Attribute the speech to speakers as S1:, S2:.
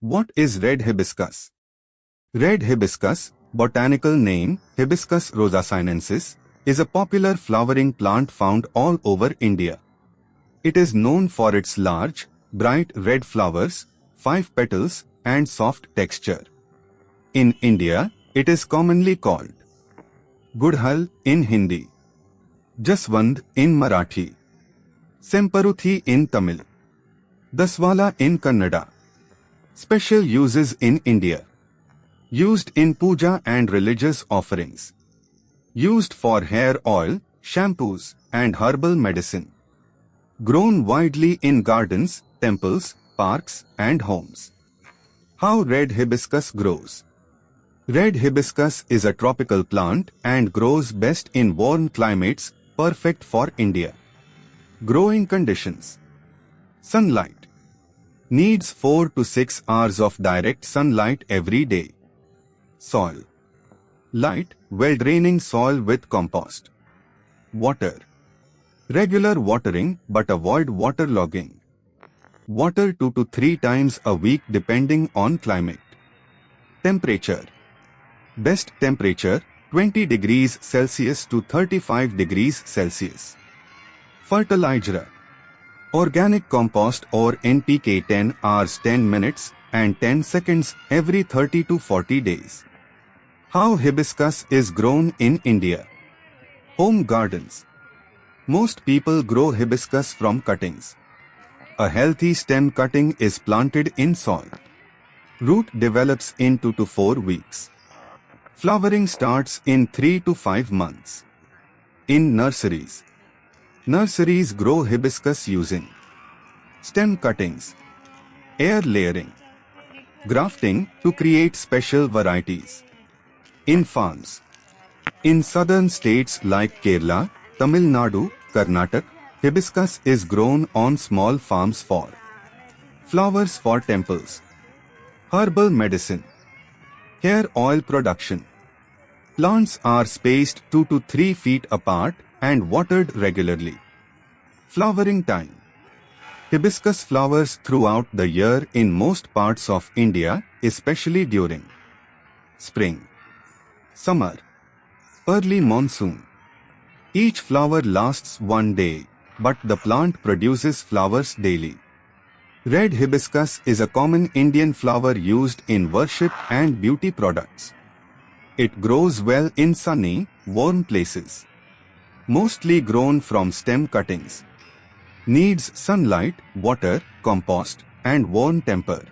S1: What is red hibiscus? Red hibiscus, botanical name Hibiscus rosa-sinensis, is a popular flowering plant found all over India. It is known for its large, bright red flowers, 5 petals, and soft texture. In India, it is commonly called Gudhal in Hindi, Jaswand in Marathi, Semparuthi in Tamil, Dasavala in Kannada. Special uses in India. Used in puja and religious offerings. Used for hair oil, shampoos, and herbal medicine. Grown widely in gardens, temples, parks, and homes. How red hibiscus grows. Red hibiscus is a tropical plant and grows best in warm climates, perfect for India. Growing conditions. Sunlight. Needs 4 to 6 hours of direct sunlight every day. Soil. Light, well-draining soil with compost. Water. Regular watering but avoid waterlogging. Water 2 to 3 times a week depending on climate. Temperature. Best temperature 20 degrees Celsius to 35 degrees Celsius. Fertilizer. Organic compost or NPK 10 hours 10 minutes and 10 seconds every 30 to 40 days. How hibiscus is grown in India. Home gardens. Most people grow hibiscus from cuttings. A healthy stem cutting is planted in soil. Root develops in 2 to 4 weeks. Flowering starts in 3 to 5 months. In nurseries. Nurseries grow hibiscus using stem cuttings, air layering, grafting to create special varieties. In farms. In southern states like Kerala, Tamil Nadu, Karnataka, hibiscus is grown on small farms for flowers for temples, herbal medicine, hair oil production. Plants are spaced 2 to 3 feet apart and watered regularly. Flowering time. Hibiscus flowers throughout the year in most parts of India, especially during spring, summer, early monsoon. Each flower lasts one day, but the plant produces flowers daily. Red hibiscus is a common Indian flower used in worship and beauty products. It grows well in sunny, warm places. Mostly grown from stem cuttings. Needs sunlight, water, compost, and warm temper.